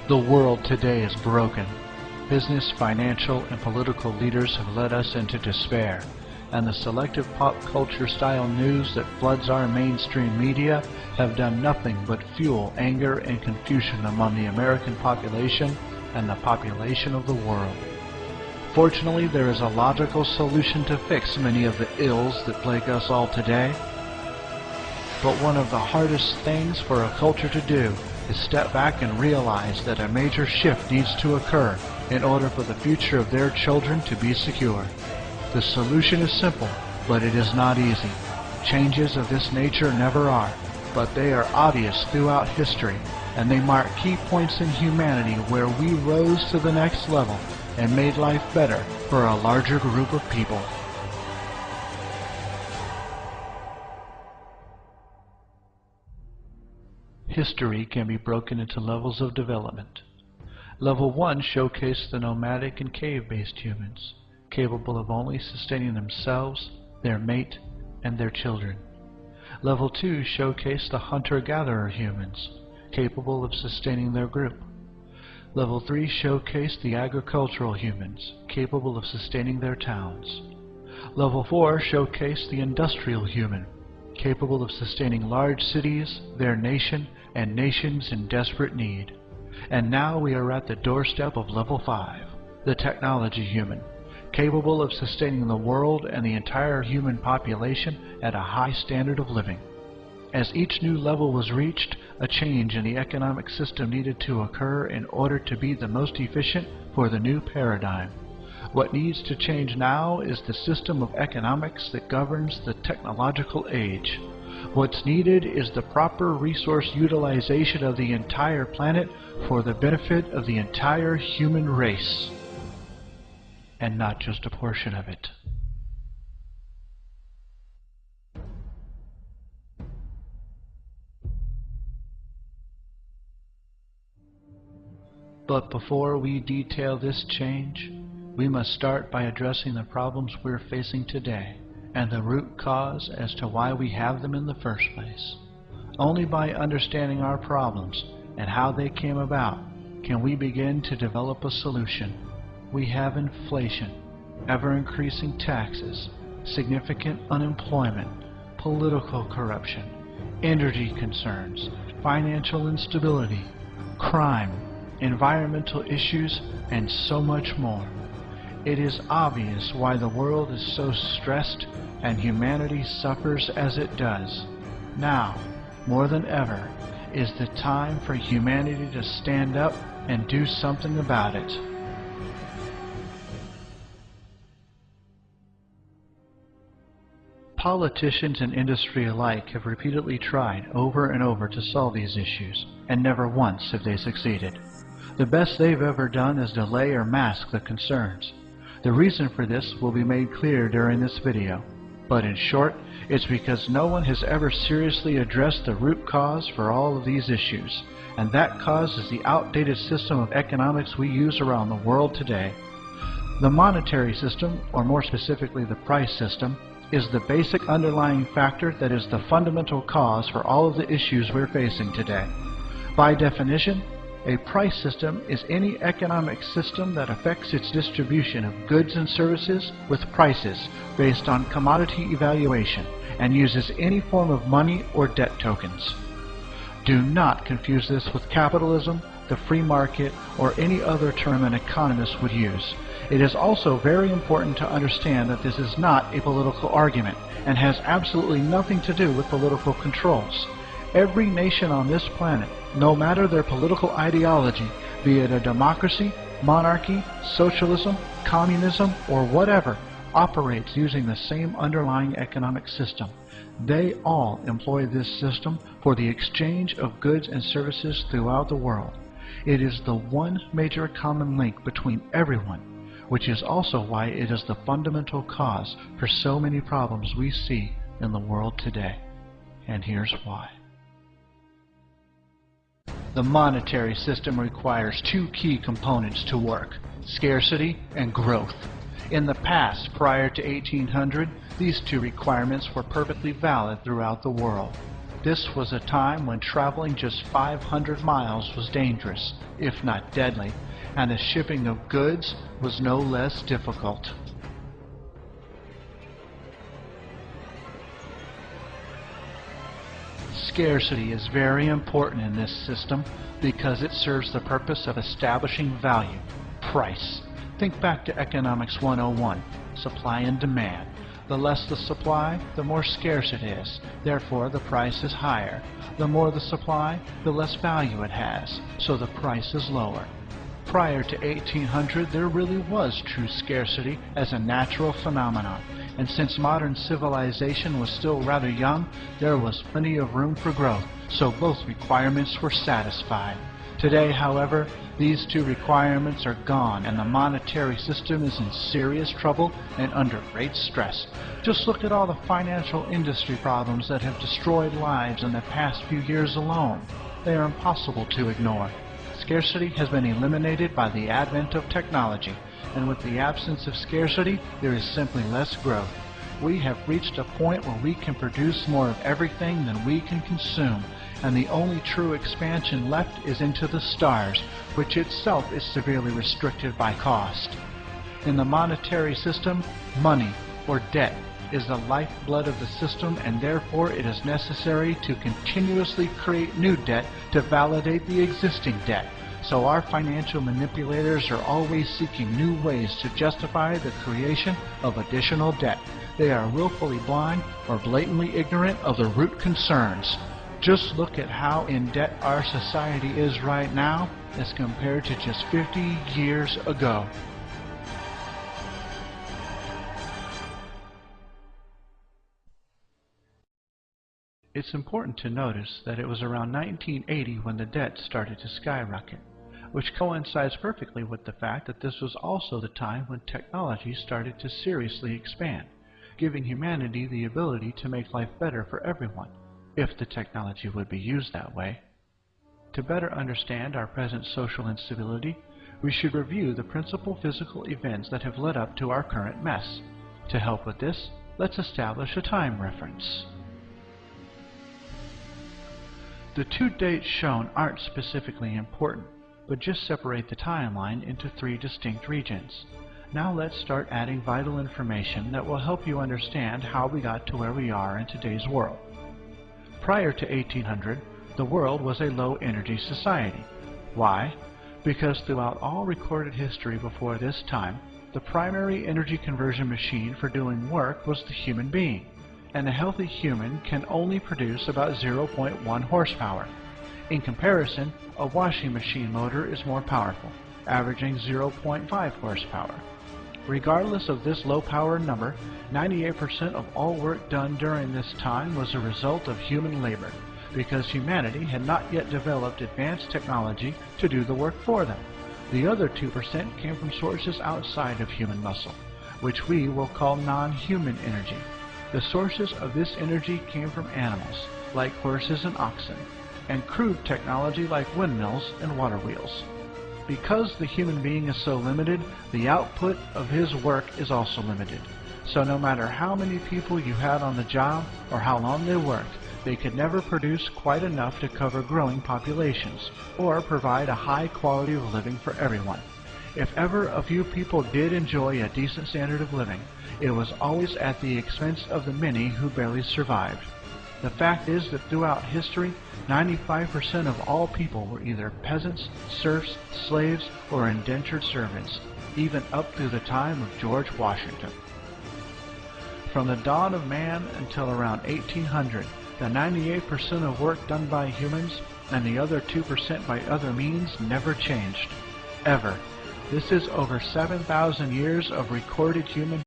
The world today is broken. Business, financial, and political leaders have led us into despair, and the selective pop culture style news that floods our mainstream media have done nothing but fuel anger and confusion among the American population and the population of the world. Fortunately, there is a logical solution to fix many of the ills that plague us all today. But one of the hardest things for a culture to do is step back and realize that a major shift needs to occur in order for the future of their children to be secure. The solution is simple, but it is not easy. Changes of this nature never are, but they are obvious throughout history, and they mark key points in humanity where we rose to the next level and made life better for a larger group of people. History can be broken into levels of development. Level 1 showcased the nomadic and cave-based humans, capable of only sustaining themselves, their mate, and their children. Level 2 showcased the hunter-gatherer humans, capable of sustaining their group. Level 3 showcased the agricultural humans, capable of sustaining their towns. Level 4 showcased the industrial human, capable of sustaining large cities, their nation, and nations in desperate need. And now we are at the doorstep of Level 5, the technology human, capable of sustaining the world and the entire human population at a high standard of living. As each new level was reached, a change in the economic system needed to occur in order to be the most efficient for the new paradigm. What needs to change now is the system of economics that governs the technological age. What's needed is the proper resource utilization of the entire planet for the benefit of the entire human race, and not just a portion of it. But before we detail this change, we must start by addressing the problems we're facing today and the root cause as to why we have them in the first place. Only by understanding our problems and how they came about can we begin to develop a solution. We have inflation, ever-increasing taxes, significant unemployment, political corruption, energy concerns, financial instability, crime, environmental issues, and so much more. It is obvious why the world is so stressed and humanity suffers as it does. Now, more than ever, is the time for humanity to stand up and do something about it. Politicians and industry alike have repeatedly tried over and over to solve these issues, and never once have they succeeded. The best they've ever done is delay or mask the concerns. The reason for this will be made clear during this video, but in short, it's because no one has ever seriously addressed the root cause for all of these issues, and that cause is the outdated system of economics we use around the world today. The monetary system, or more specifically the price system, is the basic underlying factor that is the fundamental cause for all of the issues we're facing today. By definition, a price system is any economic system that affects its distribution of goods and services with prices based on commodity evaluation and uses any form of money or debt tokens. Do not confuse this with capitalism, the free market, or any other term an economist would use. It is also very important to understand that this is not a political argument and has absolutely nothing to do with political controls. Every nation on this planet, no matter their political ideology, be it a democracy, monarchy, socialism, communism, or whatever, operates using the same underlying economic system. They all employ this system for the exchange of goods and services throughout the world. It is the one major common link between everyone, which is also why it is the fundamental cause for so many problems we see in the world today. And here's why. The monetary system requires two key components to work: scarcity and growth. In the past, prior to 1800, these two requirements were perfectly valid throughout the world. This was a time when traveling just 500 miles was dangerous, if not deadly, and the shipping of goods was no less difficult. Scarcity is very important in this system because it serves the purpose of establishing value, price. Think back to Economics 101, supply and demand. The less the supply, the more scarce it is. Therefore, the price is higher. The more the supply, the less value it has, so the price is lower. Prior to 1800, there really was true scarcity as a natural phenomenon, and since modern civilization was still rather young, there was plenty of room for growth, so both requirements were satisfied. Today, however, these two requirements are gone, and the monetary system is in serious trouble and under great stress. Just look at all the financial industry problems that have destroyed lives in the past few years alone. They are impossible to ignore. Scarcity has been eliminated by the advent of technology, and with the absence of scarcity, there is simply less growth. We have reached a point where we can produce more of everything than we can consume, and the only true expansion left is into the stars, which itself is severely restricted by cost. In the monetary system, money, or debt, is the lifeblood of the system, and therefore it is necessary to continuously create new debt to validate the existing debt. So our financial manipulators are always seeking new ways to justify the creation of additional debt. They are willfully blind or blatantly ignorant of the root concerns. Just look at how in debt our society is right now as compared to just 50 years ago. It's important to notice that it was around 1980 when the debt started to skyrocket, which coincides perfectly with the fact that this was also the time when technology started to seriously expand, giving humanity the ability to make life better for everyone, if the technology would be used that way. To better understand our present social instability, we should review the principal physical events that have led up to our current mess. To help with this, let's establish a time reference. The two dates shown aren't specifically important, but just separate the timeline into three distinct regions. Now let's start adding vital information that will help you understand how we got to where we are in today's world. Prior to 1800, the world was a low-energy society. Why? Because throughout all recorded history before this time, the primary energy conversion machine for doing work was the human being, and a healthy human can only produce about 0.1 horsepower. In comparison, a washing machine motor is more powerful, averaging 0.5 horsepower. Regardless of this low power number, 98% of all work done during this time was a result of human labor, because humanity had not yet developed advanced technology to do the work for them. The other 2% came from sources outside of human muscle, which we will call non-human energy. The sources of this energy came from animals, like horses and oxen, and crude technology like windmills and water wheels. Because the human being is so limited, the output of his work is also limited. So no matter how many people you had on the job or how long they worked, they could never produce quite enough to cover growing populations or provide a high quality of living for everyone. If ever a few people did enjoy a decent standard of living, it was always at the expense of the many who barely survived. The fact is that throughout history, 95% of all people were either peasants, serfs, slaves, or indentured servants, even up through the time of George Washington. From the dawn of man until around 1800, the 98% of work done by humans and the other 2% by other means never changed. Ever. This is over 7,000 years of recorded human